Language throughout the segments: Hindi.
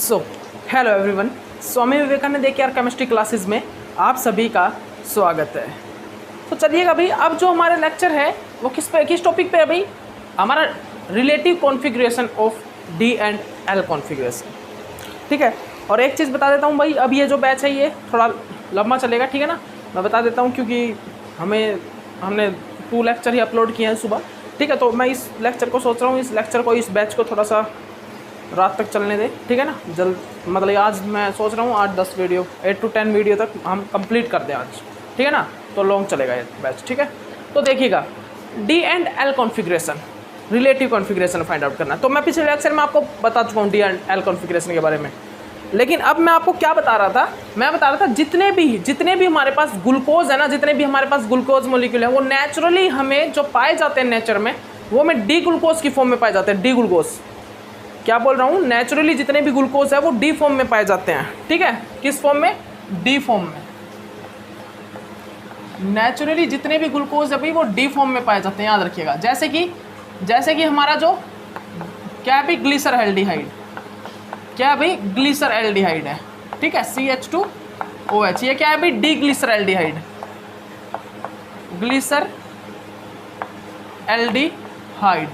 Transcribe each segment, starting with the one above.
So hello everyone, Swami Vivekananda care chemistry classes में आप सभी का स्वागत है। तो चलिएगा भाई, अब जो हमारा लेक्चर है वो किस टॉपिक पे है भाई? हमारा relative configuration of D and L configuration, ठीक है। और एक चीज़ बता देता हूँ भाई, अब ये जो बैच है ये थोड़ा लंबा चलेगा, ठीक है ना। मैं बता देता हूँ क्योंकि हमने 2 लेक्चर ही अपलोड किए हैं सुबह, ठीक है। तो मैं इस लेक्चर को सोच रहा हूँ, इस बैच को थोड़ा सा रात तक चलने दे, ठीक है ना। जल्द मतलब आज मैं सोच रहा हूँ 8-10 वीडियो 8 to 10 वीडियो तक हम कंप्लीट कर दें आज, ठीक है ना। तो लॉन्ग चलेगा ये बैच, ठीक है। तो देखिएगा, D and L configuration, relative configuration find out करना। तो मैं पिछले लेक्चर में आपको बता चुका हूँ डी एंड एल कॉन्फ़िगरेशन के बारे में, लेकिन अब मैं आपको क्या बता रहा था? मैं बता रहा था जितने भी हमारे पास ग्लूकोज है ना, जितने भी हमारे पास ग्लूकोज मॉलिक्यूल है, वो नेचुरली हमें जो पाए जाते हैं नेचर में, वो हमें डी ग्लूकोज की फॉर्म में पाए जाते हैं। डी ग्लूकोज, क्या बोल रहा हूँ, नेचुरली जितने भी ग्लूकोज है वो डी फॉर्म में पाए जाते हैं, ठीक है। किस फॉर्म में? डी फॉर्म में। नेचुरली जितने भी ग्लूकोज है भाई वो डी फॉर्म में पाए जाते हैं, याद रखिएगा। जैसे कि हमारा जो क्या है भाई, ग्लिसर एल्डिहाइड, क्या है भाई, ग्लिसर एल्डिहाइड है, ठीक है, CH2OH। ये क्या है भाई? D glyceraldehyde, glyceraldehyde,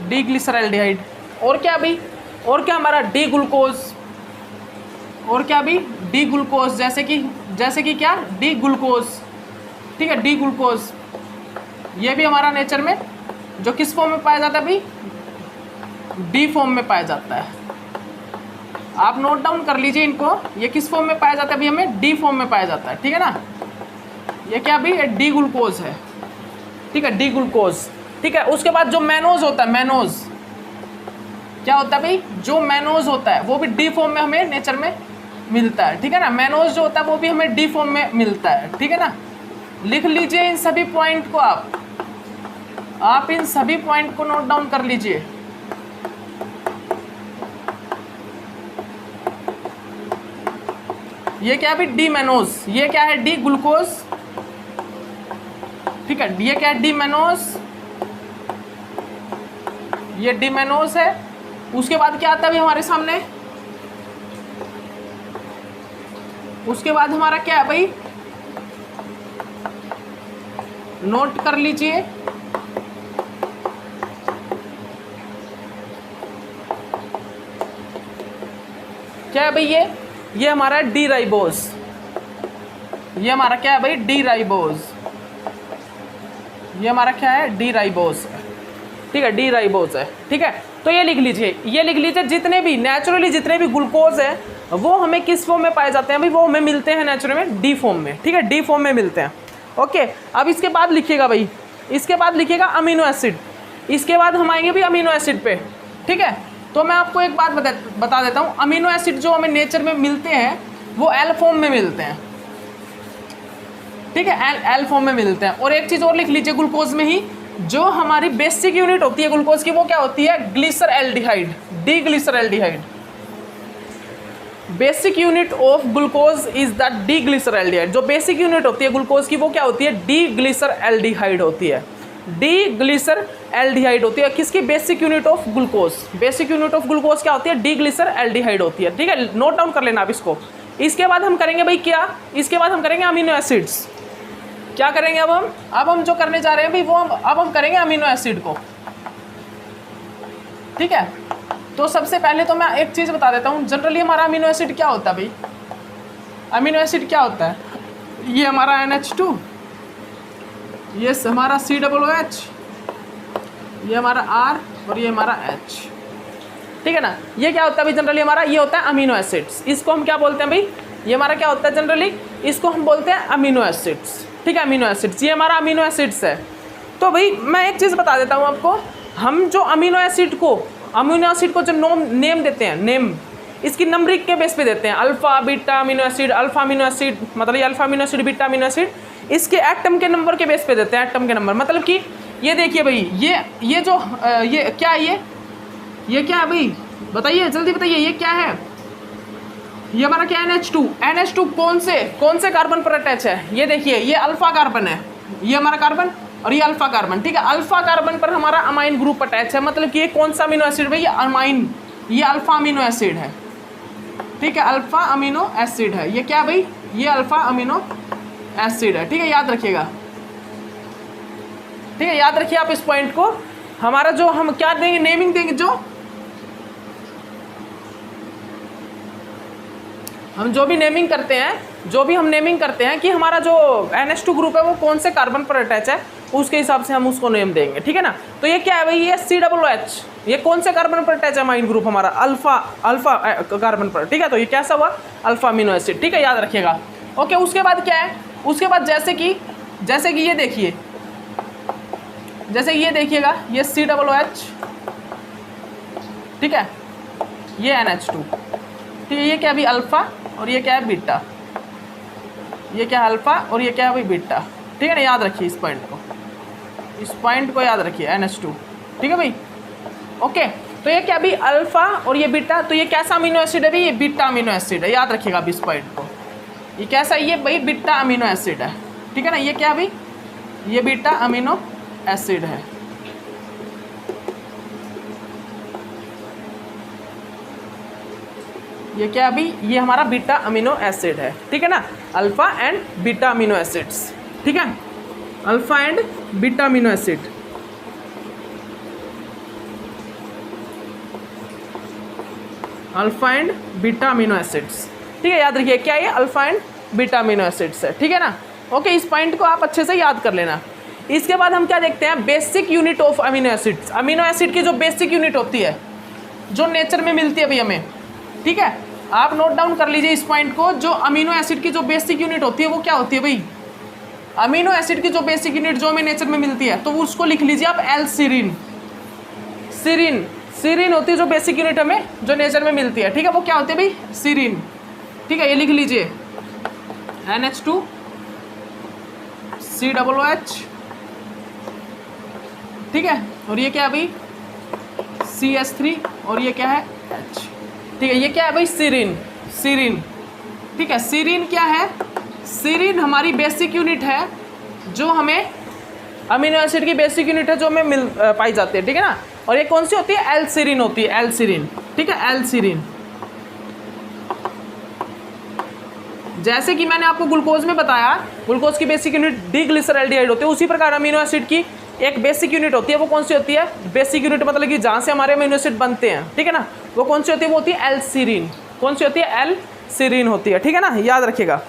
D glyceraldehyde. और क्या भाई? और क्या हमारा डी ग्लूकोज, और क्या भी डी ग्लूकोज, जैसे कि क्या, डी ग्लूकोज, ठीक है, डी ग्लूकोज। ये भी हमारा नेचर में जो किस फॉर्म में पाया जाता है भाई? डी फॉर्म में पाया जाता है। आप नोट डाउन कर लीजिए इनको, ये किस फॉर्म में पाया जाता है भाई? हमें डी फॉर्म में पाया जाता है, ठीक है ना। ये क्या भी? डी ग्लूकोज है, ठीक है, डी ग्लूकोज, ठीक है। उसके बाद जो मैनोज होता है, मैनोज क्या होता है भाई? जो मैनोज होता है वो भी डी फॉर्म में हमें नेचर में मिलता है, ठीक है ना। मैनोज जो होता है वो भी हमें डी फॉर्म में मिलता है, ठीक है ना। लिख लीजिए इन सभी पॉइंट को, आप इन सभी पॉइंट को नोट डाउन कर लीजिए। ये क्या है भाई? D mannose. ये क्या है? डी ग्लूकोज, ठीक है। ये क्या है? डी मैनोज, ये डी मैनोज है। उसके बाद क्या आता है भाई हमारे सामने? उसके बाद हमारा क्या है भाई? नोट कर लीजिए, क्या है भाई? ये हमारा डी राइबोज। ये हमारा क्या है भाई? D ribose. ये हमारा क्या है? डी राइबोज, ठीक है, डी राइबोज है, ठीक है। तो ये लिख लीजिए, जितने भी नेचुरली जितने भी ग्लूकोज है वो हमें किस फॉर्म में पाए जाते हैं भाई? वो हमें मिलते हैं नेचुरल में डी फॉर्म में, ठीक है, डी फॉर्म में मिलते हैं। ओके, अब इसके बाद लिखिएगा भाई, इसके बाद लिखिएगा अमीनो एसिड। इसके बाद हम आएंगे भाई अमीनो एसिड पे, ठीक है। तो मैं आपको एक बात बता देता हूँ, अमीनो एसिड जो हमें नेचर में मिलते हैं वो एल फॉर्म में मिलते हैं, ठीक है, एल फॉर्म में मिलते हैं। और एक चीज़ और लिख लीजिए, ग्लूकोज में ही जो हमारी बेसिक यूनिट होती है ग्लूकोज की, वो क्या होती है? Glyceraldehyde, D glyceraldehyde. Basic unit of glucose is the D glyceraldehyde. जो बेसिक यूनिट होती है ग्लूकोज की वो क्या होती है? डी ग्लिसर एल्डिहाइड होती है, डी ग्लिसर एल्डिहाइड होती है। किसकी? Basic unit of glucose. Basic unit of glucose क्या होती है? डी ग्लिसर एल्डिहाइड होती है, ठीक है। नोट डाउन कर लेना आप इसको। इसके बाद हम करेंगे भाई क्या? इसके बाद हम करेंगे अमीनो एसिड्स। क्या करेंगे अब हम जो करने जा रहे हैं भाई वो हम करेंगे अमीनो एसिड को, ठीक है। तो सबसे पहले तो मैं एक चीज़ बता देता हूँ, जनरली हमारा अमीनो एसिड क्या होता है भाई? अमीनो एसिड क्या होता है? ये हमारा NH2, ये हमारा COOH, ये हमारा R और ये हमारा H, ठीक है ना। ये क्या होता है भाई जनरली? हमारा ये होता है अमीनो एसिड्स। इसको हम क्या बोलते हैं भाई? ये हमारा क्या होता है जनरली? इसको हम बोलते हैं अमीनो एसिड्स, ठीक है, अमीनो एसिड्स। ये हमारा अमीनो एसिड्स है। तो भाई मैं एक चीज़ बता देता हूँ आपको, हम जो अमीनो एसिड को जो नेम देते हैं, नेम इसकी नंबरिंग के बेस पे देते हैं। Alpha beta amino acid, alpha amino acid मतलब ये alpha amino acid, beta amino acid, इसके एटम के नंबर के बेस पे देते हैं, एटम के नंबर। मतलब कि ये देखिए भाई, ये जो ये क्या है? ये क्या है भाई? बताइए, जल्दी बताइए, ये क्या है? ये हमारा क्या? NH2 कौन से कार्बन पर अटैच है? ये देखिए, ये अल्फा कार्बन है, ये हमारा कार्बन, और ये अल्फा कार्बन, ठीक है। अल्फा कार्बन पर हमारा अमाइन ग्रुप अटैच है, मतलब कि ये कौन सा अमीनो एसिड है? ये ये अल्फा अमीनो एसिड है, ठीक है, अल्फा अमीनो एसिड है। ये क्या भाई, ये अल्फा अमीनो एसिड है, ठीक है, याद रखिएगा, ठीक है, याद रखिए आप इस पॉइंट को। हमारा जो हम क्या देंगे, नेमिंग देंगे, हम जो भी नेमिंग करते हैं, कि हमारा जो NH2 ग्रुप है वो कौन से कार्बन पर अटैच है, उसके हिसाब से हम उसको नेम देंगे, ठीक है ना। तो ये क्या है भाई, ये COOH, ये कौन से कार्बन पर अटैच है, अमाइन ग्रुप हमारा अल्फा कार्बन पर, ठीक है। तो ये कैसा हुआ, अल्फा अमीनो एसिड, ठीक है, याद रखिएगा। ओके, उसके बाद क्या है, उसके बाद जैसे कि ये देखिए, जैसे ये देखिएगा, ये COOH, ठीक है, ये NH2, ठीक है, ये क्या भी अल्फा और ये क्या है बीटा, ये क्या है अल्फा और ये क्या है भाई बीटा, ठीक है ना, याद रखिए इस पॉइंट को याद रखिए, NH2, ठीक है भाई। ओके, तो ये क्या भी अल्फा और ये बीटा, तो ये कैसा अमीनो एसिड है भाई, ये बीटा अमीनो एसिड है, याद रखिएगा अभी इस पॉइंट को। ये कैसा, ये भाई बीटा अमीनो एसिड है, ठीक है ना, ये क्या भाई, ये बीटा अमीनो एसिड है, ये क्या अभी, ये हमारा बीटा अमीनो एसिड है, ठीक है ना, alpha and beta amino acids, ठीक है, alpha and beta amino acid, alpha and beta amino acids, ठीक है, याद रखिए क्या ये alpha and beta amino acids है, ठीक है ना। ओके, इस पॉइंट को आप अच्छे से याद कर लेना। इसके बाद हम क्या देखते हैं, basic unit of amino acids. Amino acid की जो बेसिक यूनिट होती है, जो नेचर में मिलती है भाई हमें, ठीक है, आप नोट डाउन कर लीजिए इस पॉइंट को। जो अमीनो एसिड की जो बेसिक यूनिट होती है वो क्या होती है भाई, अमीनो एसिड की जो बेसिक यूनिट जो हमें नेचर में मिलती है, तो उसको लिख लीजिए आप L सीरीन। सीरीन होती है जो बेसिक यूनिट हमें जो नेचर में मिलती है, ठीक है, वो क्या होती है भाई, सीरीन, ठीक है, ये लिख लीजिए NH2 COOH, ठीक है, और ये क्या है भाई CH3 और ये क्या है H, ठीक है, ये क्या है भाई सीरीन, ठीक है। सीरीन क्या है, सीरीन हमारी बेसिक यूनिट है, जो हमें अमीनो एसिड की बेसिक यूनिट है, जो हमें पाई जाती है, ठीक है ना। और ये कौन सी होती है, L सीरीन होती है, L सीरीन, ठीक है, L सीरीन। जैसे कि मैंने आपको ग्लूकोज में बताया, ग्लूकोज की बेसिक यूनिट डिग्लिसरॉल्डिहाइड होती है, उसी प्रकार अमीनो एसिड की एक बेसिक यूनिट होती है, वो कौन सी होती है, बेसिक यूनिट मतलब कि जहाँ से हमारे अमीनो एसिड बनते हैं, ठीक है ना, वो कौन सी होती है, वो होती है L सीरीन। कौन सी होती है, L सीरीन होती है, ठीक है ना, याद रखिएगा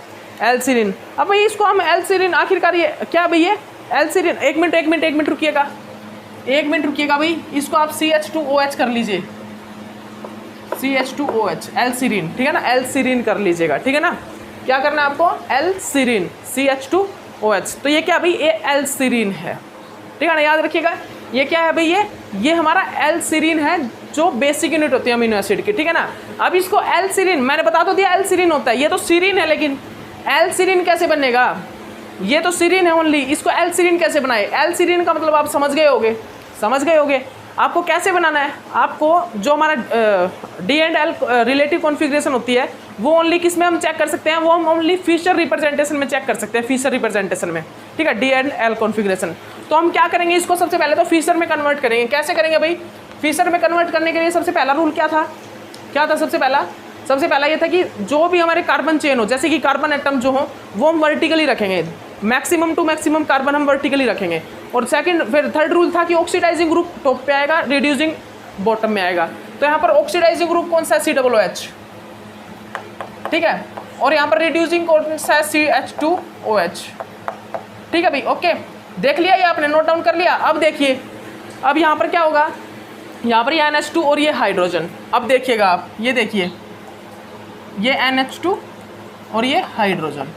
L सीरीन। अब भाई इसको हम L सीरीन, आखिरकार ये क्या भाई, ये L सीरीन, एक मिनट रुकिएगा, भाई, इसको आप CH2OH कर लीजिए, CH2OH, L सीरीन, ठीक है ना, L सीरीन कर लीजिएगा, ठीक है ना। क्या करना है आपको, L सीरीन CH2OH, तो ये क्या भाई, ये L सीरीन है, ठीक है ना, याद रखिएगा। ये क्या है भाई, ये हमारा L सीरीन है, जो बेसिक यूनिट होती है अमीनो एसिड की, ठीक है ना। अब इसको L सीरीन मैंने बता तो दिया, L सीरीन होता है, ये तो सीरीन है, लेकिन L सीरीन कैसे बनेगा, ये तो सीरीन है ओनली, इसको L सीरीन कैसे बनाए, L सीरीन का मतलब आप समझ गए होगे। आपको कैसे बनाना है, आपको जो हमारा D and L relative configuration होती है, वो ओनली किस में हम चेक कर सकते हैं, वो हम ओनली फिशर रिप्रेजेंटेशन में चेक कर सकते हैं, फिशर रिप्रेजेंटेशन में, ठीक है, D एंड L कॉन्फ़िगरेशन। तो हम क्या करेंगे, इसको सबसे पहले तो फिशर में कन्वर्ट करेंगे। कैसे करेंगे भाई, फिशर में कन्वर्ट करने के लिए सबसे पहला रूल क्या था, सबसे पहला ये था कि जो भी हमारे कार्बन चेन हो, जैसे कि कार्बन एटम जो हो, वो हम वर्टिकली रखेंगे, मैक्सिमम टू मैक्सिमम कार्बन हम वर्टिकली रखेंगे। और फिर थर्ड रूल था कि ऑक्सीडाइजिंग ग्रुप टॉप पे आएगा, रिड्यूसिंग बॉटम में आएगा। तो यहाँ पर ऑक्सीडाइजिंग ग्रुप कौन सा है, COOH, ठीक है, और यहाँ पर रिड्यूसिंग कौन सा है, CH2OH, ठीक है भाई। ओके, देख लिया ये आपने, नोट डाउन कर लिया। अब देखिए, अब यहाँ पर क्या होगा, यहाँ पर ये NH2 और ये हाइड्रोजन। अब देखिएगा आप, ये देखिए, ये NH2 और ये हाइड्रोजन,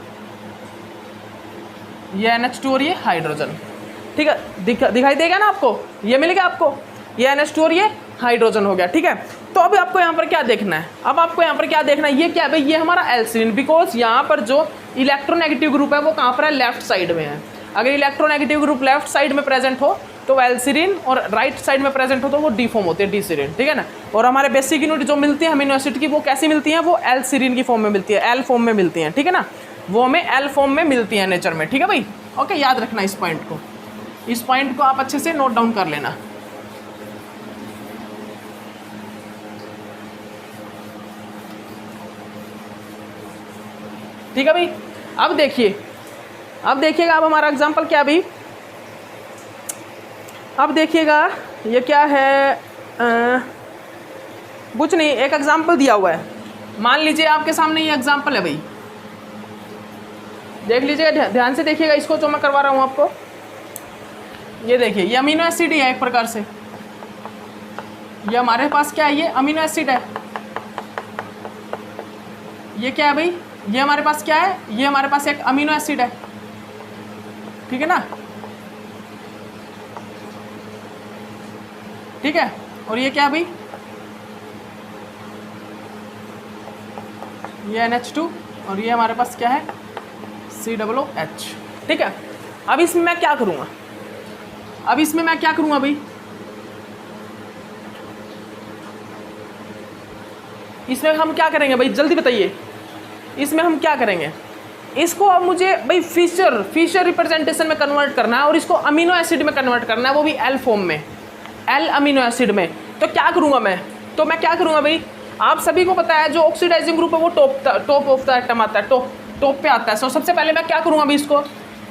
ये NH2 और ये हाइड्रोजन, ठीक है, दिखाई देगा ना आपको, ये मिल गया आपको, ये NH2 और ये हाइड्रोजन हो गया, ठीक है। तो अभी आपको यहाँ पर क्या देखना है, ये क्या है भाई, ये हमारा L सीरीन, बिकॉज यहाँ पर जो इलेक्ट्रोनेगेटिव ग्रुप है वो कहाँ पर है, लेफ्ट साइड में है। अगर इलेक्ट्रोनेगेटिव ग्रुप लेफ्ट साइड में प्रेजेंट हो तो L सीरीन, और राइट साइड में प्रेजेंट हो तो वो D फॉर्म होते हैं, D सीरीन, ठीक है ना। और हमारे बेसिक यूनिट जो मिलती है अमीनो एसिड की, वो कैसी मिलती हैं, वो L सीरीन की फॉर्म में मिलती है, L फॉर्म में मिलती हैं, ठीक है ना, वो हमें L फॉर्म में मिलती है नेचर में, ठीक है भाई। ओके, याद रखना इस पॉइंट को आप अच्छे से नोट डाउन कर लेना। ठीक है भाई। अब देखिएगा अब हमारा एग्जाम्पल क्या भाई, अब देखिएगा ये क्या है, कुछ नहीं, एक एग्जाम्पल दिया हुआ है। मान लीजिए आपके सामने ये एग्जाम्पल है भाई, देख लीजिएगा, ध्यान से देखिएगा इसको जो मैं करवा रहा हूँ आपको। ये देखिए ये अमीनो एसिड ही है एक प्रकार से, ये हमारे पास क्या है, ये अमीनो एसिड है। ये क्या है भाई, ये हमारे पास क्या है, ये हमारे पास एक अमीनो एसिड है, ठीक है ना, ठीक है। और ये क्या है भाई, ये NH2 और ये हमारे पास क्या है, COOH, ठीक है। अब इसमें मैं क्या करूँगा, भाई, इसमें हम क्या करेंगे भाई, जल्दी बताइए, इसमें हम क्या करेंगे। इसको अब मुझे भाई फिशर रिप्रेजेंटेशन में कन्वर्ट करना है और इसको अमीनो एसिड में कन्वर्ट करना है, वो भी एल फॉर्म में, एल अमीनो एसिड में। तो क्या करूँगा मैं, भाई, आप सभी को पता है जो ऑक्सीडाइजिंग ग्रुप है वो टॉप ऑफ द एटम आता है, टॉप पे आता है। सो सबसे पहले मैं क्या करूँगा भाई,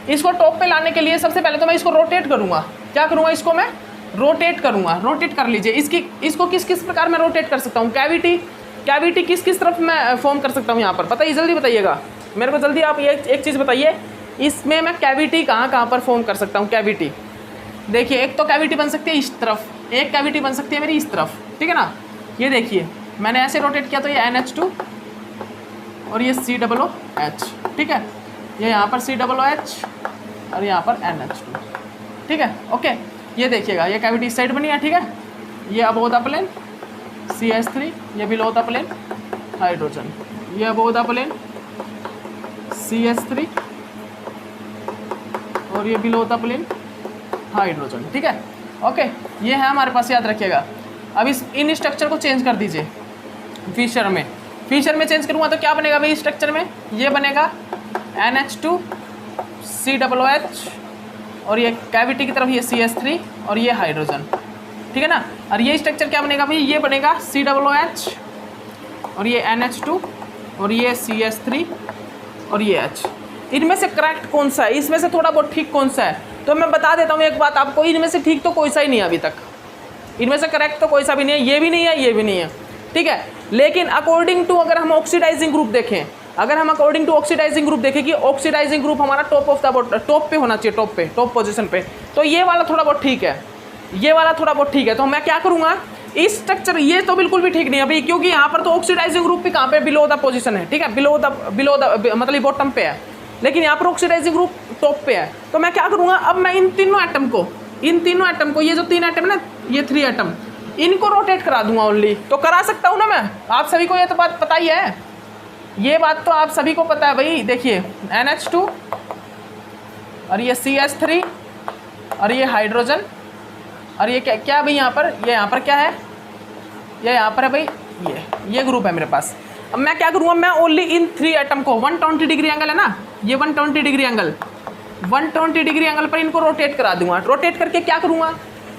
इसको टॉप पे लाने के लिए सबसे पहले तो मैं इसको रोटेट करूँगा। क्या करूँगा, इसको मैं रोटेट करूँगा। रोटेट कर लीजिए, इसको किस प्रकार में रोटेट कर सकता हूँ, कैविटी किस तरफ मैं फॉर्म कर सकता हूँ यहाँ पर, बताइए, जल्दी बताइएगा मेरे को, जल्दी आप ये एक चीज़ बताइए, इसमें मैं कैविटी कहाँ पर फॉर्म कर सकता हूँ। कैविटी देखिए, एक तो कैविटी बन सकती है इस तरफ, एक कैविटी बन सकती है मेरी इस तरफ, ठीक है ना। ये देखिए मैंने ऐसे रोटेट किया तो ये NH2 और ये COOH, ठीक है, ये यहाँ पर COOH और यहाँ पर NH2, ठीक है, ओके। ये देखिएगा ये कैविटी इस साइड बनी है, ठीक है, ये अबोव द प्लेन CH3, ये बिलो द प्लेन हाइड्रोजन, ये अबोव द प्लेन CH3 और ये बिलो द प्लेन हाइड्रोजन, ठीक है, ओके। ये है हमारे पास, याद रखिएगा। अब इन स्ट्रक्चर को चेंज कर दीजिए फिशर में चेंज करूँगा तो क्या बनेगा भाई, स्ट्रक्चर में ये बनेगा NH2 COOH और ये कैविटी की तरफ ये CH3 और ये हाइड्रोजन, ठीक है ना। और ये स्ट्रक्चर क्या बनेगा भाई, ये बनेगा COOH और ये NH2 और ये CH3 और ये H। इनमें से करेक्ट कौन सा है, इसमें से थोड़ा बहुत ठीक कौन सा है, तो मैं बता देता हूँ एक बात आपको, इनमें से ठीक तो कोई सा ही नहीं है अभी तक, इनमें से करेक्ट तो कोई सा भी नहीं है, ये भी नहीं है, ये भी नहीं है, ठीक है। लेकिन अकॉर्डिंग टू अगर हम ऑक्सीडाइजिंग ग्रुप देखें, ऑक्सीडाइजिंग ग्रुप हमारा टॉप पे होना चाहिए, टॉप पोजीशन पे, तो ये वाला थोड़ा बहुत ठीक है, तो मैं क्या करूँगा, इस स्ट्रक्चर, ये तो बिल्कुल भी ठीक नहीं है भाई, क्योंकि यहाँ पर तो ऑक्सीडाइजिंग ग्रुप भी कहाँ पे, बिलो द पोजीशन है, ठीक है, बिलो द मतलब बॉटम पे है, लेकिन यहाँ पर ऑक्सीडाइजिंग ग्रुप टॉप पे है। तो मैं क्या करूँगा, अब मैं इन तीनों एटम को, ये जो 3 एटम है ना, ये 3 एटम, इनको रोटेट करा दूंगा ओनली, तो करा सकता हूँ ना मैं, आप सभी को ये तो बात पता ही है, ये बात तो आप सभी को पता है भाई। देखिए NH2 और ये CH3 और ये हाइड्रोजन और ये क्या भाई, यहाँ पर क्या है, ये यहाँ पर है भाई, ये ग्रुप है मेरे पास। अब मैं क्या करूँगा, मैं ओनली इन 3 एटम को 120 डिग्री एंगल है ना, ये 120 डिग्री एंगल पर इनको रोटेट करा दूंगा। रोटेट करके क्या करूँगा,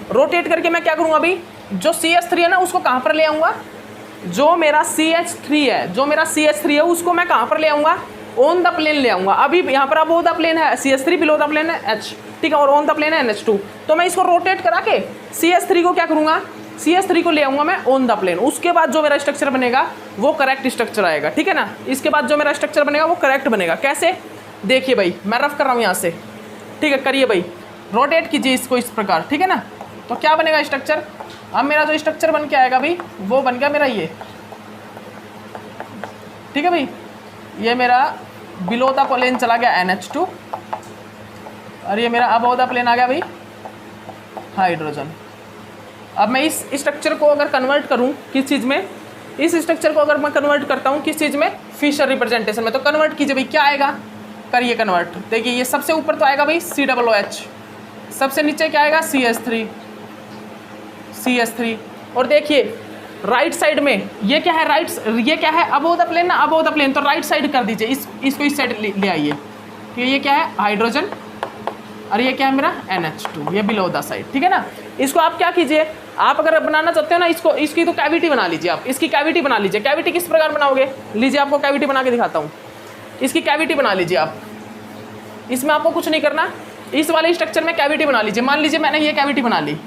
मैं क्या करूँगा भाई, जो CH3 है ना उसको कहाँ पर ले आऊँगा, जो मेरा CH3 है उसको मैं कहाँ पर ले आऊँगा, ऑन द प्लेन ले आऊँगा। अभी यहाँ पर अबोव द प्लेन है CH3, बिलो द प्लेन है H, ठीक है, और ऑन द प्लेन है NH2। तो मैं इसको रोटेट करा के CH3 को क्या करूँगा, CH3 को ले आऊँगा मैं ऑन द प्लेन। उसके बाद जो मेरा स्ट्रक्चर बनेगा वो करेक्ट स्ट्रक्चर आएगा, ठीक है ना। इसके बाद जो मेरा स्ट्रक्चर बनेगा वो करेक्ट बनेगा। कैसे, देखिए भाई, मैं रफ कर रहा हूँ यहाँ से, ठीक है, करिए भाई, रोटेट कीजिए इसको इस प्रकार, ठीक है ना। तो क्या बनेगा स्ट्रक्चर, अब मेरा जो स्ट्रक्चर बन के आएगा भाई वो बन गया मेरा ये, ठीक है भाई, ये मेरा बिलो द प्लेन चला गया NH2 और ये मेरा अबव द प्लेन आ गया भाई हाइड्रोजन। अब मैं इस स्ट्रक्चर को अगर कन्वर्ट करूं किस चीज़ में, इस स्ट्रक्चर को अगर मैं कन्वर्ट करता हूं किस चीज़ में, फिशर रिप्रेजेंटेशन में, तो कन्वर्ट कीजिए भाई, क्या आएगा, करिए कन्वर्ट। देखिए ये सबसे ऊपर तो आएगा भाई COOH, सबसे नीचे क्या आएगा CH3, और देखिए राइट साइड में ये क्या है, ये क्या है, अबोव द प्लेन ना, अबोव द प्लेन, तो राइट साइड कर दीजिए, इसको इस साइड ले आइए। तो ये क्या है, हाइड्रोजन, और ये क्या है मेरा NH2, ये बिलो द साइड, ठीक है ना। इसको आप क्या कीजिए, आप अगर बनाना चाहते हो ना इसकी तो कैविटी बना लीजिए, आप इसकी कैविटी बना लीजिए। कैविटी किस प्रकार बनाओगे, लीजिए आपको कैविटी बना के दिखाता हूँ। इसकी कैविटी बना लीजिए आप। इसमें आपको कुछ नहीं करना, इस वाले स्ट्रक्चर में कैविटी बना लीजिए। मान लीजिए मैंने ये कैविटी बना ली,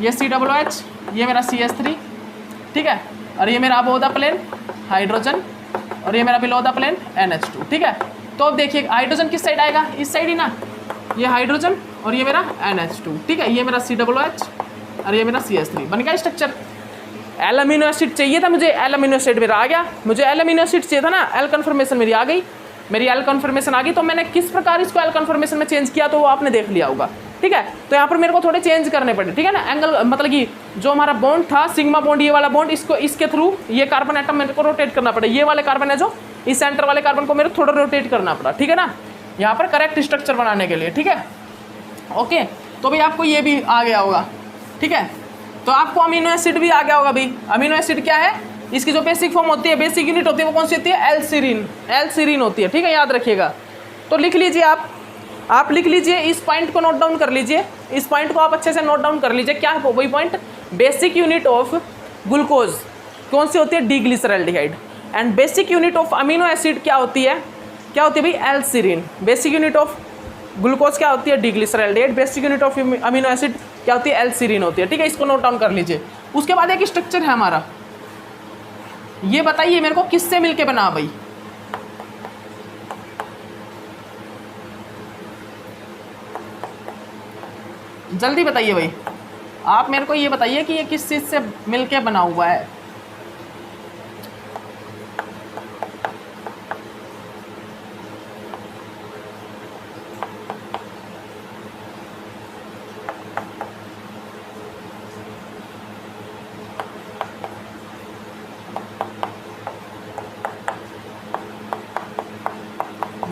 ये COOH, ये मेरा CH3, ठीक है, और ये मेरा अबोव द प्लेन हाइड्रोजन, और ये मेरा बिलो द प्लेन NH2, ठीक है। तो अब देखिए हाइड्रोजन किस साइड आएगा, इस साइड ही ना, ये हाइड्रोजन और ये मेरा NH2, ठीक है, ये मेरा COOH और ये मेरा CH3, बन गया स्ट्रक्चर। एल अमीनो एसिड चाहिए था मुझे, एल अमीनो एसिड मेरा आ गया, मुझे एल अमीनो एसिड चाहिए था ना, एल कन्फर्मेशन मेरी आ गई, मेरी एल कन्फर्मेशन आ गई। तो मैंने किस प्रकार इसको एल कन्फर्मेशन में चेंज किया तो वो आपने देख लिया होगा, ठीक है। तो यहाँ पर मेरे को थोड़े चेंज करने पड़े, ठीक है ना, एंगल, मतलब कि जो हमारा बॉन्ड था सिग्मा बॉन्ड, ये वाला बॉन्ड, इसको इसके थ्रू ये कार्बन एटम मेरे को रोटेट करना पड़ा, ये वाले कार्बन है जो इस सेंटर वाले कार्बन को मेरे को थोड़ा रोटेट करना पड़ा, ठीक है ना, यहाँ पर करेक्ट स्ट्रक्चर बनाने के लिए, ठीक है। ओके, तो भाई आपको ये भी आ गया होगा, ठीक है। तो आपको अमीनो एसिड भी आ गया होगा भाई। अमीनो एसिड क्या है, इसकी जो बेसिक फॉर्म होती है, बेसिक यूनिट होती है, वो कौन सी होती है, एल सीरीन होती है, ठीक है, याद रखिएगा। तो लिख लीजिए आप लिख लीजिए, इस पॉइंट को नोट डाउन कर लीजिए, इस पॉइंट को आप अच्छे से नोट डाउन कर लीजिए। क्या है वही point, basic unit of glucose कौन सी होती है, D glyceraldehyde, and basic unit of amino acid क्या होती है भाई, L serine. Basic unit of glucose क्या होती है, D glyceraldehyde, basic unit of amino acid क्या होती है, एल सीरीन होती है, ठीक है। इसको नोट डाउन कर लीजिए। उसके बाद एक स्ट्रक्चर है हमारा, ये बताइए मेरे को किससे मिलके बना भाई, जल्दी बताइए भाई, आप मेरे को ये बताइए कि ये किस चीज से मिलके बना हुआ है।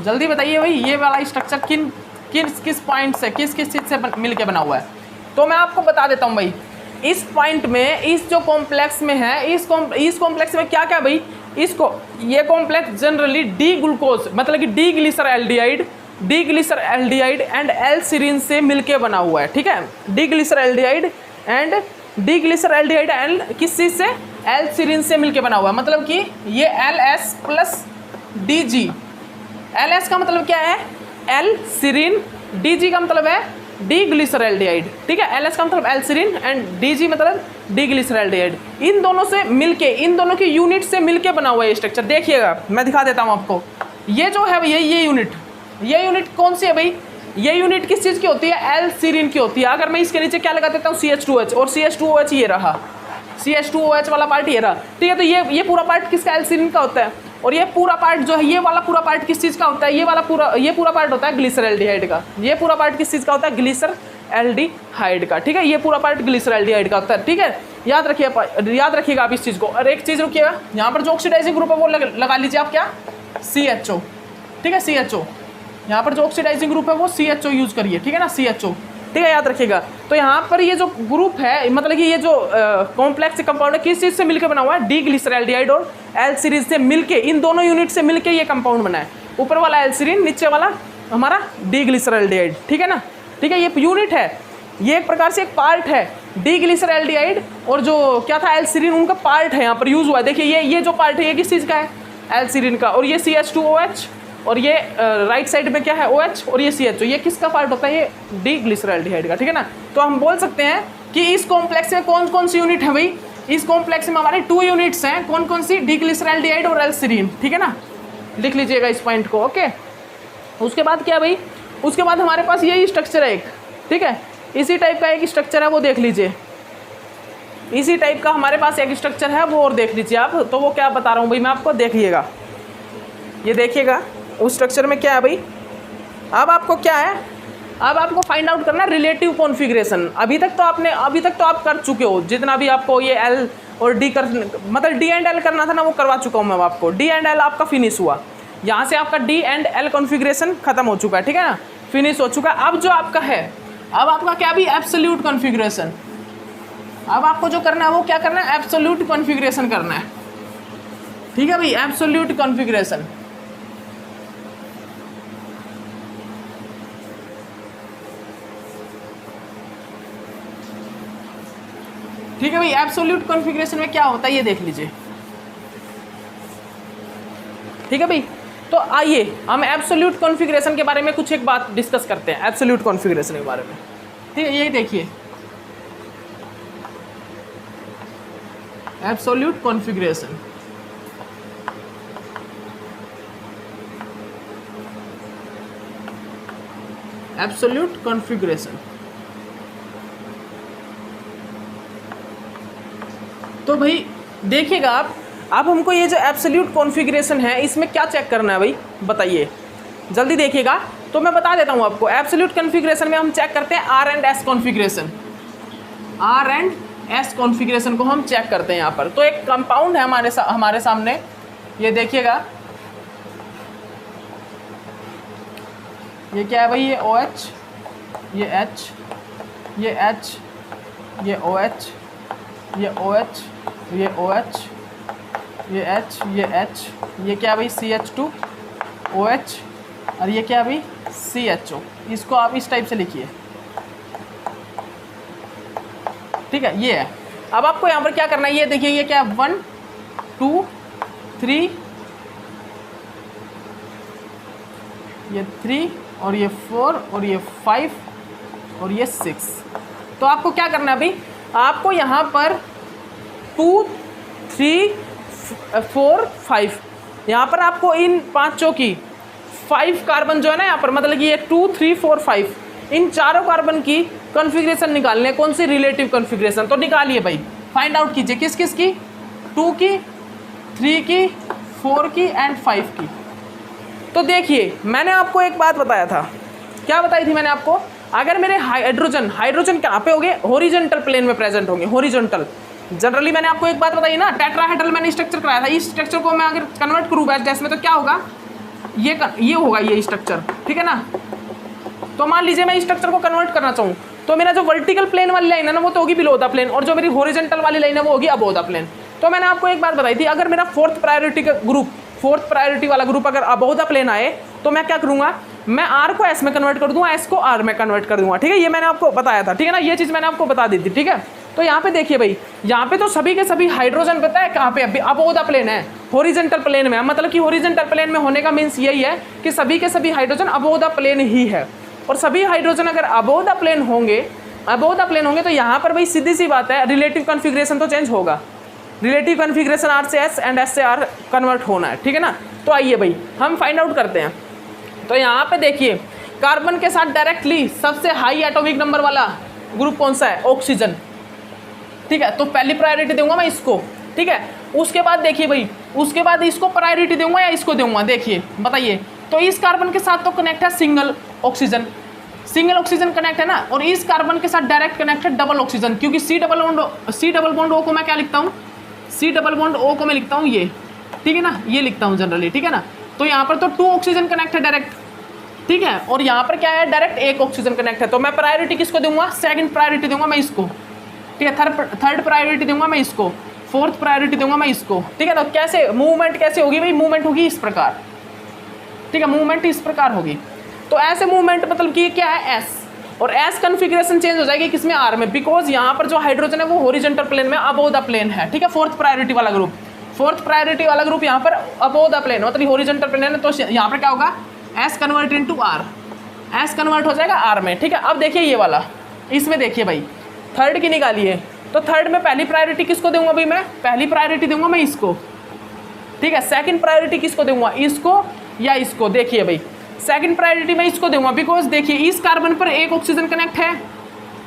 जल्दी बताइए भाई, ये वाला स्ट्रक्चर किस पॉइंट से, किस चीज़ से मिलके बना हुआ है। तो मैं आपको बता देता हूँ भाई, इस पॉइंट में, इस जो कॉम्प्लेक्स में है, इस कॉम्प्लेक्स में क्या क्या भाई, इसको ये कॉम्प्लेक्स जनरली डी ग्लूकोज मतलब कि डिग्लिसरैल्डिहाइड एंड एल सीरीन से मिलके बना हुआ है, ठीक है। डिग्लिसरैल्डिहाइड एंड किस चीज़ से, एल सीरीन से मिलके बना हुआ है। मतलब कि ये LS प्लस DG, LS का मतलब क्या है, एल सीरीन, DG का मतलब है डिग्लिसरैल्डिहाइड, ठीक है। LS का मतलब एल सीरीन एंड DG मतलब डिग्लिसरैल्डिहाइड। इन दोनों से मिलके, इन दोनों की यूनिट से मिलके बना हुआ है ये स्ट्रक्चर। देखिएगा मैं दिखा देता हूँ आपको, ये जो है भैया, ये यूनिट कौन सी है भाई, ये यूनिट किस चीज़ की होती है, एल सीरीन की होती है। अगर मैं इसके नीचे क्या लगा देता हूँ, CH2OH, और CH2OH ये रहा, CH2OH वाला पार्ट ये रहा, ठीक है। तो ये पूरा पार्ट किसका, एल सीरीन का होता है, और ये पूरा पार्ट जो है, ये वाला पूरा पार्ट किस चीज़ का होता है, ये पूरा पार्ट होता है ग्लिसरैल्डिहाइड का। ये पूरा पार्ट किस चीज़ का होता है, ग्लिसरैल्डिहाइड का, ठीक है। ये पूरा पार्ट ग्लिसरैल्डिहाइड का होता है, ठीक है। याद रखिएगा आप इस चीज़ को। और एक चीज़ रुकिएगा, यहाँ पर जो ऑक्सीडाइजिंग ग्रुप है वो लगा लीजिए आप, क्या, CHO, ठीक है, CHO। यहाँ पर जो ऑक्सीडाइजिंग ग्रुप है वो CHO यूज़ करिए, ठीक है ना, CHO, ठीक है, याद रखिएगा। तो यहाँ पर ये जो ग्रुप है, मतलब कि ये जो कॉम्प्लेक्स कंपाउंड है, किस चीज़ से मिलकर बना हुआ है, डिग्लिसरैल्डिहाइड और एल सीरीन से मिलके, इन दोनों यूनिट से मिलके ये कंपाउंड बना है। ऊपर वाला एल सीरीन, नीचे वाला हमारा डिग्लिसरैल्डिहाइड, ठीक है ना, ठीक है। ये यूनिट है, ये एक प्रकार से एक पार्ट है, डिग्लिसरैल्डिहाइड और जो क्या था, एल सीरीन, उनका पार्ट है, यहाँ पर यूज़ हुआ है। देखिए ये जो पार्ट है, ये किस चीज़ का है, एल सीरीन का, और ये CH2OH, और ये राइट साइड में क्या है, OH, और ये CHO, ये किसका पार्ट होता है, ये डिग्लिसरैल्डिहाइड का, ठीक है ना। तो हम बोल सकते हैं कि इस कॉम्प्लेक्स में कौन कौन सी यूनिट है भाई, इस कॉम्प्लेक्स में हमारे 2 यूनिट्स हैं, कौन कौन सी, डिग्लिसरैल्डिहाइड और एल सीरीन, ठीक है ना। लिख लीजिएगा इस पॉइंट को, ओके। उसके बाद क्या भाई, उसके बाद हमारे पास यही स्ट्रक्चर है एक, ठीक है, इसी टाइप का एक स्ट्रक्चर है, वो देख लीजिए। इसी टाइप का हमारे पास एक स्ट्रक्चर है, वो और देख लीजिए आप। तो वो क्या बता रहा हूँ भाई मैं आपको, देखिएगा, ये देखिएगा उस स्ट्रक्चर में क्या है भाई। अब आपको क्या है, अब आपको फाइंड आउट करना है रिलेटिव कॉन्फ़िगरेशन। अभी तक तो आप कर चुके हो, जितना भी आपको ये एल और डी मतलब डी एंड एल करना था ना, वो करवा चुका हूँ मैं आपको। डी एंड एल आपका फिनिश हुआ, यहाँ से आपका डी एंड एल कॉन्फ़िगरेशन खत्म हो चुका है, ठीक है ना, फिनिश हो चुका है। अब जो आपका है, अब आपका क्या भी, एब्सोल्यूट कॉन्फ़िगरेशन। अब आपको जो करना है वो क्या करना है, एब्सोल्यूट कॉन्फ़िगरेशन करना है, ठीक है भाई, एब्सोल्यूट कॉन्फ़िगरेशन। ठीक है भाई, एब्सोल्यूट कॉन्फ़िगरेशन में क्या होता है ये देख लीजिए, ठीक है भाई। तो आइए हम एब्सोल्यूट कॉन्फ़िगरेशन के बारे में कुछ एक बात डिस्कस करते हैं, एब्सोल्यूट कॉन्फ़िगरेशन के बारे में। ठीक है, यही देखिए एब्सोल्यूट कॉन्फ़िगरेशन। एब्सोल्यूट कॉन्फ़िगरेशन, तो भाई देखिएगा आप, अब हमको ये जो एब्सोल्यूट कॉन्फ़िगरेशन है इसमें क्या चेक करना है भाई, बताइए जल्दी देखिएगा। तो मैं बता देता हूँ आपको, एब्सोल्यूट कॉन्फ़िगरेशन में हम चेक करते हैं R and S configuration. R and S configuration को हम चेक करते हैं यहाँ पर। तो एक कंपाउंड है हमारे सामने, ये देखिएगा, ये क्या है भाई, ये OH, ये H, ये H, ये OH, ये OH, ये OH, ये H, ये H, ये क्या भाई CH2 OH, और ये क्या भाई CHO। इसको आप इस टाइप से लिखिए, ठीक है, ये है। अब आपको यहाँ पर क्या करना है, ये देखिए, ये क्या है 1 2 3, ये 3 और ये 4 और ये 5 और ये 6। तो आपको क्या करना है भाई, आपको यहाँ पर 2 3 4 5, यहाँ पर आपको इन पांचों की 5 कार्बन जो है ना यहाँ पर, मतलब कि ये 2 3 4 5, इन चारों कार्बन की कॉन्फ़िगरेशन निकालने हैं। कौन सी, रिलेटिव कॉन्फ़िगरेशन। तो निकालिए भाई, फाइंड आउट कीजिए किस किस की, 2 की, 3 की, 4 की एंड 5 की। तो देखिए मैंने आपको एक बात बताया था, क्या बताई थी मैंने आपको, अगर मेरे हाइड्रोजन कहाँ पे होंगे, हॉरिजॉन्टल प्लेन में प्रेजेंट होंगे, हॉरिजॉन्टल। जनरली मैंने आपको एक बात बताई ना, टेट्राहेड्रल मैंने स्ट्रक्चर कराया था, इस स्ट्रक्चर को मैं अगर कन्वर्ट करूँ बैच डैश में तो क्या होगा, ये होगा ये स्ट्रक्चर, ठीक है ना। तो मान लीजिए मैं इस स्ट्रक्चर को कन्वर्ट करना चाहूँ, तो मेरा जो वर्टिकल प्लेन वाली लाइन है ना वो तो होगी बिलो द प्लेन, और जो मेरी हॉरिजॉन्टल वाली लाइन है वो होगी अबव द प्लेन। तो मैंने आपको एक बात बताई थी, अगर मेरा फोर्थ प्रायोरिटी वाला ग्रुप अगर अबव द प्लेन आए तो मैं क्या करूँगा, मैं आर को एस में कन्वर्ट कर दूंगा, एस को आर में कन्वर्ट कर दूंगा, ठीक है। ये मैंने आपको बताया था, ठीक है ना, ये चीज़ मैंने आपको बता दी थी, ठीक है। तो यहाँ पे देखिए भाई, यहाँ पे तो सभी के सभी हाइड्रोजन पता है कहाँ पे, अभी अबव द प्लेन है, हॉरिजॉन्टल प्लेन में। मतलब कि हॉरिजॉन्टल प्लेन में होने का मीन्स यही है कि सभी के सभी हाइड्रोजन अबव द प्लेन ही है, और सभी हाइड्रोजन अगर अबव द प्लेन होंगे तो यहाँ पर भाई सीधी सी बात है, रिलेटिव कॉन्फ़िगरेशन तो चेंज होगा। रिलेटिव कॉन्फ़िगरेशन आर से एस एंड एस से आर कन्वर्ट होना है, ठीक है ना। तो आइए भाई हम फाइंड आउट करते हैं। तो यहाँ पे देखिए, कार्बन के साथ डायरेक्टली सबसे हाई एटॉमिक नंबर वाला ग्रुप कौन सा है, ऑक्सीजन, ठीक है। तो पहली प्रायोरिटी दूंगा मैं इसको, ठीक है। उसके बाद देखिए भाई, उसके बाद इसको प्रायोरिटी दूंगा या इसको दूंगा, देखिए बताइए। तो इस कार्बन के साथ तो कनेक्ट है सिंगल ऑक्सीजन कनेक्ट है ना, और इस कार्बन के साथ डायरेक्ट कनेक्ट है डबल ऑक्सीजन, क्योंकि सी डबल बॉन्ड ओ को मैं क्या लिखता हूँ, सी डबल बॉन्ड ओ को मैं लिखता हूँ ये, ठीक है ना, ये लिखता हूँ जनरली, ठीक है ना। तो यहाँ पर तो 2 ऑक्सीजन कनेक्ट है डायरेक्ट, ठीक है, और यहाँ पर क्या है, डायरेक्ट 1 ऑक्सीजन कनेक्ट है। तो मैं प्रायोरिटी किसको दूंगा, सेकंड प्रायोरिटी दूंगा मैं इसको, ठीक है। थर्ड प्रायोरिटी दूंगा मैं इसको, फोर्थ प्रायोरिटी दूंगा मैं इसको, ठीक है। तो कैसे मूवमेंट कैसे होगी भाई, मूवमेंट होगी इस प्रकार, ठीक है, मूवमेंट इस प्रकार होगी। तो ऐसे मूवमेंट मतलब कि क्या है, एस, और एस कॉन्फ़िगरेशन चेंज हो जाएगी किसमें, आर में, बिकॉज यहाँ पर जो हाइड्रोजन है वो हॉरिजॉन्टल प्लेन में अबव द प्लेन है, ठीक है। फोर्थ प्रायोरिटी वाला ग्रुप यहाँ पर अबव द प्लेन, मतलब हॉरिजॉन्टल प्लेन है, तो यहाँ पर क्या होगा, S convert into R, S convert हो जाएगा आर में, ठीक है। अब देखिए ये वाला, इसमें देखिए भाई, थर्ड की निकालिए। तो थर्ड में पहली प्रायोरिटी किसको दूंगा भाई, मैं पहली प्रायोरिटी दूंगा मैं इसको, ठीक है। सेकंड प्रायोरिटी किसको दूंगा, इसको या इसको, देखिए भाई सेकंड प्रायोरिटी मैं इसको दूंगा, बिकॉज देखिए इस कार्बन पर 1 ऑक्सीजन कनेक्ट है,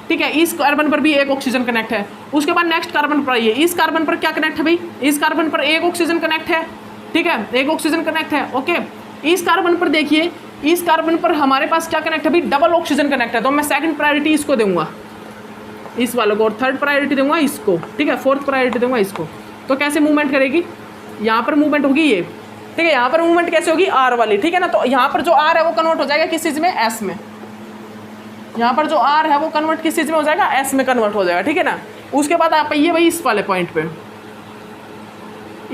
ठीक है, इस कार्बन पर भी 1 ऑक्सीजन कनेक्ट है। उसके बाद नेक्स्ट कार्बन पर आइए, इस कार्बन पर क्या कनेक्ट है भाई, इस कार्बन पर 1 ऑक्सीजन कनेक्ट है, ठीक है, 1 ऑक्सीजन कनेक्ट है, ओके। इस कार्बन पर देखिए, इस कार्बन पर हमारे पास क्या कनेक्ट है भाई, डबल ऑक्सीजन कनेक्ट है। तो मैं सेकंड प्रायोरिटी इसको दूंगा, इस वालों को, और थर्ड प्रायोरिटी दूंगा इसको, ठीक है, फोर्थ प्रायोरिटी दूंगा इसको। तो कैसे मूवमेंट करेगी, यहाँ पर मूवमेंट होगी ये, ठीक है, यहाँ पर मूवमेंट कैसे होगी, आर वाली, ठीक है ना। तो यहाँ पर जो आर है वो कन्वर्ट हो जाएगा किस चीज़ में, एस में। यहाँ पर जो आर है वो कन्वर्ट किस चीज़ में हो जाएगा, एस में कन्वर्ट हो जाएगा, ठीक है ना। उसके बाद आप आइए भाई इस वाले पॉइंट पे,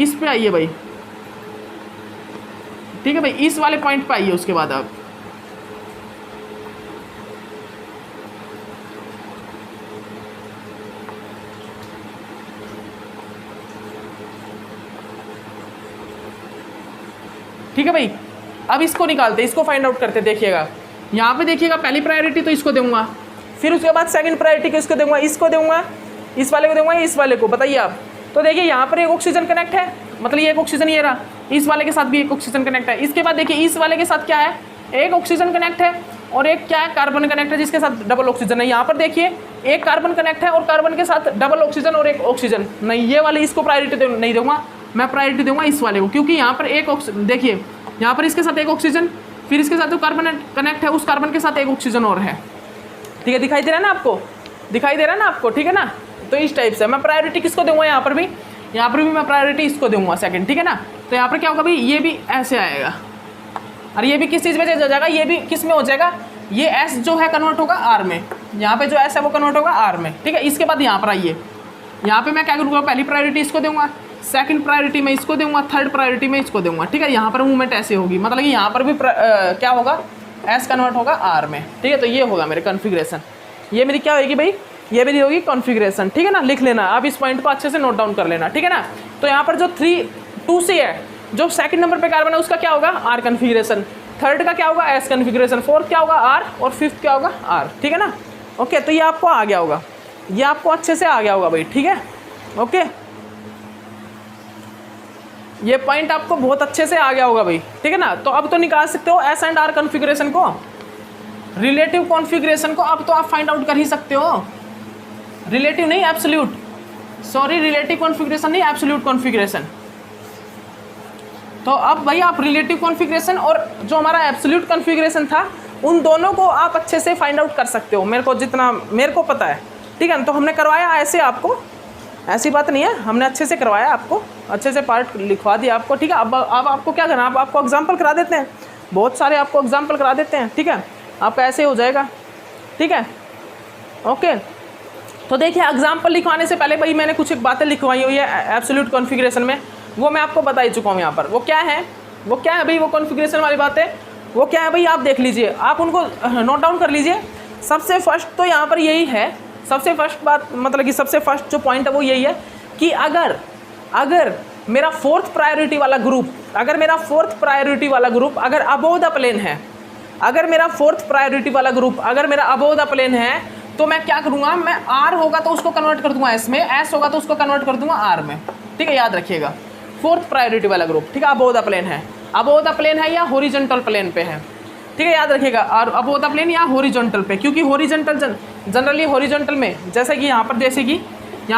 इस पे आइए भाई, ठीक है भाई, इस वाले पॉइंट पे आइए। उसके बाद आप ठीक है भाई, अब इसको निकालते, इसको फाइंड आउट करते। देखिएगा यहाँ पे देखिएगा, पहली प्रायोरिटी तो इसको दूंगा, फिर उसके बाद सेकंड प्रायोरिटी किसको दूंगा, इसको दूंगा, इस वाले को दूंगा, इस वाले को। बताइए आप। तो देखिए यहाँ पर एक ऑक्सीजन कनेक्ट है, मतलब ये एक ऑक्सीजन ये रहा, इस वाले के साथ भी एक ऑक्सीजन कनेक्ट है। इसके बाद देखिए इस वाले के साथ क्या है, एक ऑक्सीजन कनेक्ट है और एक क्या है, कार्बन कनेक्ट है जिसके साथ डबल ऑक्सीजन है। यहाँ पर देखिए एक कार्बन कनेक्ट है और कार्बन के साथ डबल ऑक्सीजन और एक ऑक्सीजन नहीं, ये वाले इसको प्रायोरिटी नहीं दूंगा, मैं प्रायोरिटी दूंगा इस वाले को, क्योंकि यहाँ पर एक देखिए यहाँ पर इसके साथ एक ऑक्सीजन, फिर इसके साथ जो कार्बन कनेक्ट है उस कार्बन के साथ एक ऑक्सीजन और है। ठीक है, दिखाई दे रहा है ना आपको, दिखाई दे रहा है ना आपको, ठीक है ना। तो इस टाइप से मैं प्रायोरिटी किसको दूंगा, यहाँ पर भी मैं प्रायोरिटी इसको दूंगा सेकंड, ठीक है ना। तो यहाँ पर क्या होगा भाई, ये भी ऐसे आएगा और ये भी किस चीज़ में हो जाएगा, ये भी किस में हो जाएगा, ये एस जो है कन्वर्ट होगा आर में, यहाँ पे जो एस है वो कन्वर्ट होगा आर में। ठीक है, इसके बाद यहाँ पर आइए, यहाँ पे मैं क्या करूँगा, पहली प्रायोरिटी इसको दूंगा, सेकंड प्रायोरिटी में इसको दूंगा, थर्ड प्रायोरिटी में इसको दूंगा। ठीक है, यहाँ पर मूवमेंट ऐसे होगी, मतलब कि यहाँ पर भी क्या होगा, एस कन्वर्ट होगा आर में। ठीक है, तो ये होगा मेरे कॉन्फ़िगरेशन, ये मेरी क्या होगी भाई, ये मेरी होगी कॉन्फ़िगरेशन। ठीक है ना, लिख लेना आप, इस पॉइंट को अच्छे से नोट डाउन कर लेना। ठीक है ना, तो यहाँ पर जो 2C है, जो सेकंड नंबर पे कार्बन है उसका क्या होगा, आर कॉन्फ़िगरेशन, थर्ड का क्या होगा, एस कॉन्फ़िगरेशन, फोर्थ क्या होगा, आर, और फिफ्थ क्या होगा, आर। ठीक है ना, ओके। तो ये आपको आ गया होगा, ये आपको अच्छे से आ गया होगा भाई। ठीक है, ओके, ये पॉइंट आपको बहुत अच्छे से आ गया होगा भाई। ठीक है ना, तो अब तो निकाल सकते हो एस एंड आर कॉन्फ़िगरेशन को, रिलेटिव कॉन्फ़िगरेशन को अब तो आप फाइंड आउट कर ही सकते हो। रिलेटिव नहीं, एब्सोल्यूट, सॉरी, रिलेटिव कॉन्फ़िगरेशन नहीं, एब्सोल्यूट कॉन्फ़िगरेशन। तो अब भाई आप रिलेटिव कॉन्फ़िगरेशन और जो हमारा एब्सोल्यूट कॉन्फ़िगरेशन था, उन दोनों को आप अच्छे से फाइंड आउट कर सकते हो, मेरे को जितना मेरे को पता है। ठीक है ना, तो हमने करवाया ऐसे आपको, ऐसी बात नहीं है, हमने अच्छे से करवाया आपको, अच्छे से पार्ट लिखवा दिया आपको। ठीक है, अब आपको क्या करना है, आपको एग्जाम्पल करा देते हैं, बहुत सारे आपको एग्जाम्पल करा देते हैं। ठीक है, आपका ऐसे हो जाएगा। ठीक है, ओके। तो देखिए एग्जाम्पल लिखवाने से पहले भाई मैंने कुछ एक बातें लिखवाई हुई है एब्सोल्यूट कॉन्फ़िगरेशन में, वो मैं आपको बता ही चुका हूँ यहाँ पर। वो क्या है भाई, वो कॉन्फ़िगरेशन वाली बात है, वो क्या है भाई, आप देख लीजिए, आप उनको नोट डाउन कर लीजिए। सबसे फर्स्ट तो यहाँ पर यही है, सबसे फर्स्ट बात, मतलब कि सबसे फर्स्ट जो पॉइंट है वो यही है कि अगर मेरा फोर्थ प्रायोरिटी वाला ग्रुप, अगर अबोव द प्लेन है, अगर मेरा फोर्थ प्रायोरिटी वाला ग्रुप अगर मेरा अबोव द प्लेन है, तो मैं क्या करूँगा, मैं आर होगा तो उसको कन्वर्ट कर दूंगा एस में, एस होगा तो उसको कन्वर्ट कर दूंगा आर में। ठीक है, याद रखिएगा, फोर्थ प्रायोरिटी वाला ग्रुप। ठीक है, अबोव द प्लेन है, अबोव द प्लेन है या हॉरिजॉन्टल प्लेन पे है। ठीक है, याद रखिएगा, और अबोव द प्लेन या हॉरिजॉन्टल पे, क्योंकि हॉरिजॉन्टल जनरली हॉरिजॉन्टल में, जैसे कि यहाँ पर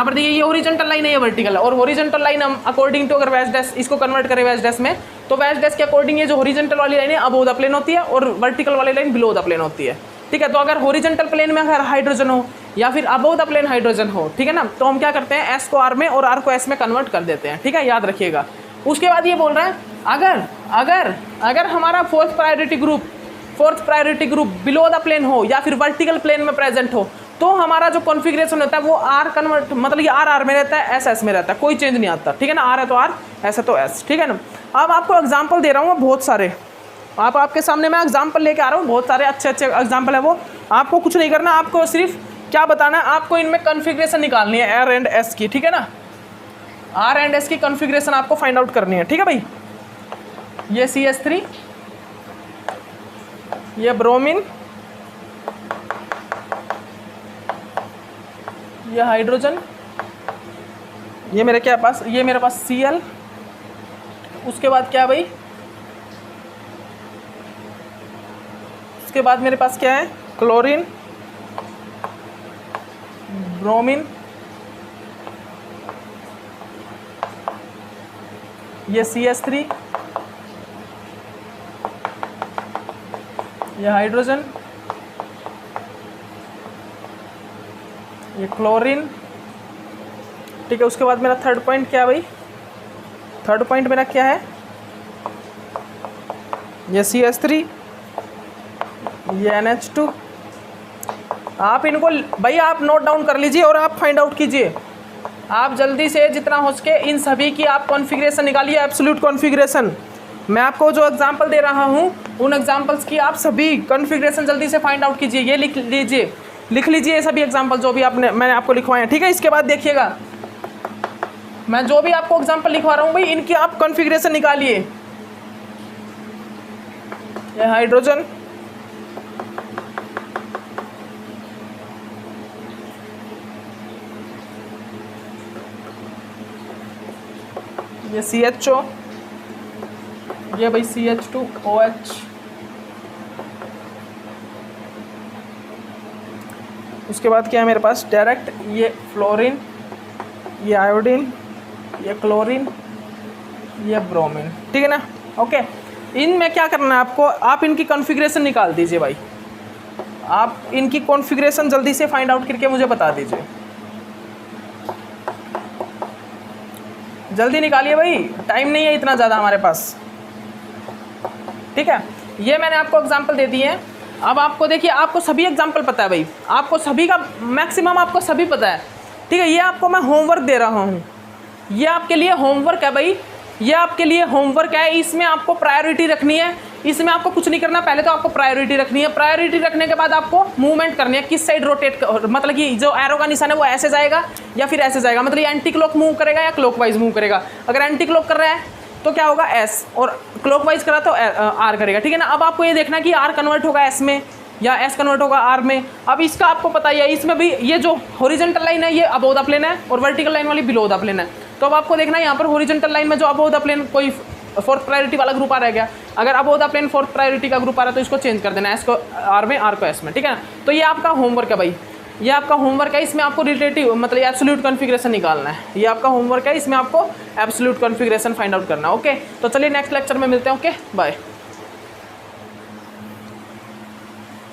देखिए ये हॉरिजॉन्टल लाइन है, ये वर्टिकल है, और हॉरिजॉन्टल लाइन हम अकॉर्डिंग टू अगर वैज डैश इसको कन्वर्ट करें वैज डैश में, तो वैज डैश के अकॉर्डिंग ये जो हॉरिजॉन्टल वाली लाइन है अबोव द प्लेन होती है और वर्टिकल वाली लाइन बिलो द प्लेन होती है। ठीक है, तो अगर हॉरिजॉन्टल प्लेन में अगर हाइड्रोजन हो या फिर अबोव द प्लेन हाइड्रोजन हो, ठीक है ना, तो हम क्या करते हैं, एस को आर में और आर को एस में कन्वर्ट कर देते हैं। ठीक है, याद रखिएगा। उसके बाद ये बोल रहा है अगर हमारा fourth priority group below the plane हो या फिर वर्टिकल प्लेन में प्रेजेंट हो, तो हमारा जो कॉन्फ़िगरेशन होता है वो आर कन्वर्ट, मतलब कि आर में रहता है, एस में रहता है, कोई चेंज नहीं आता। ठीक है ना, आर है तो आर, एस है तो एस। ठीक है ना, अब आपको एग्जाम्पल दे रहा हूँ बहुत सारे, आपके सामने मैं एग्जाम्पल लेके आ रहा हूँ, बहुत सारे अच्छे एग्जाम्पल है वो। आपको कुछ नहीं करना, आपको सिर्फ क्या बताना है, आपको इनमें कॉन्फ़िगरेशन निकालनी है आर एंड एस की। ठीक है ना, आर एंड एस की कॉन्फ़िगरेशन आपको फाइंड आउट करनी है। ठीक है भाई, ये CH3, ये ब्रोमीन, ये हाइड्रोजन, ये मेरे पास Cl, उसके बाद क्या भाई, उसके बाद मेरे पास क्या है, क्लोरीन, ब्रोमीन, ये CH3, ये हाइड्रोजन, ये क्लोरीन। ठीक है, उसके बाद मेरा थर्ड पॉइंट क्या है भाई, थर्ड पॉइंट मेरा क्या है, ये CH3, ये NH2। आप इनको भाई आप नोट डाउन कर लीजिए और आप फाइंड आउट कीजिए, आप जल्दी से जितना हो सके इन सभी की आप कॉन्फ़िगरेशन निकालिए, एब्सोल्यूट कॉन्फ़िगरेशन। मैं आपको जो एग्जांपल दे रहा हूँ उन एग्जांपल्स की आप सभी कॉन्फ़िगरेशन जल्दी से फाइंड आउट कीजिए, ये लिख लीजिए ये सभी एग्जांपल जो भी मैंने आपको लिखवाए हैं। ठीक है, इसके बाद देखिएगा, मैं जो भी आपको एग्जांपल लिखवा रहा हूँ भाई, इनकी आप कॉन्फ़िगरेशन निकालिए। ये हाइड्रोजन, ये CHO, ये भाई CH2OH, उसके बाद क्या है मेरे पास डायरेक्ट, ये फ्लोरीन, ये आयोडीन, ये क्लोरीन, ये ब्रोमीन, ठीक है ना। ओके, इनमें क्या करना है आपको, आप इनकी कॉन्फ़िगरेशन निकाल दीजिए भाई, आप इनकी कॉन्फ़िगरेशन जल्दी से फाइंड आउट करके मुझे बता दीजिए, जल्दी निकालिए भाई, टाइम नहीं है इतना ज़्यादा हमारे पास, ठीक है। ये मैंने आपको एग्जांपल दे दिए हैं। अब आपको देखिए, आपको सभी एग्जांपल पता है भाई, आपको सभी का मैक्सिमम आपको सभी पता है, ठीक है। ये आपको मैं होमवर्क दे रहा हूँ, ये आपके लिए होमवर्क है भाई, ये आपके लिए होमवर्क है। इसमें आपको प्रायोरिटी रखनी है, इसमें आपको कुछ नहीं करना, पहले तो आपको प्रायोरिटी रखनी है। प्रायोरिटी रखने के बाद आपको मूवमेंट करनी है, किस साइड रोटेट, मतलब कि जो एरो का निशान है वो ऐसे जाएगा या फिर ऐसे जाएगा, मतलब ये एंटी क्लॉक मूव करेगा या क्लॉकवाइज मूव करेगा। अगर एंटी क्लॉक कर रहा है तो क्या होगा एस, और क्लॉकवाइज करा तो आर करेगा, ठीक है ना। अब आपको ये देखना कि आर कन्वर्ट होगा एस में या एस कन्वर्ट होगा आर में। अब इसका आपको पता ही है, इसमें भी ये जो हॉरिजॉन्टल लाइन है ये अबोव द प्लेन है और वर्टिकल लाइन वाली बिलो द प्लेन है। तो अब आपको देखना है यहाँ पर हॉरिजॉन्टल लाइन में जो अबोव द प्लेन कोई फोर्थ प्रायोरिटी वाला ग्रुप आ रह गया, अगर above the plane fourth priority का ग्रुप आ रहा है तो इसको चेंज कर देना, एस को आर में, आर को एस में, ठीक है ना। तो ये आपका होमवर्क है भाई, ये आपका होमवर्क है। इसमें आपको रिलेटिव मतलब एब्सोल्यूट कॉन्फ़िगरेशन निकालना है, ये आपका होमवर्क है, इसमें आपको एब्सोल्यूट कॉन्फ़िगरेशन फाइंड आउट करना है। ओके, तो चलिए नेक्स्ट लेक्चर में मिलते हैं। Okay, bye.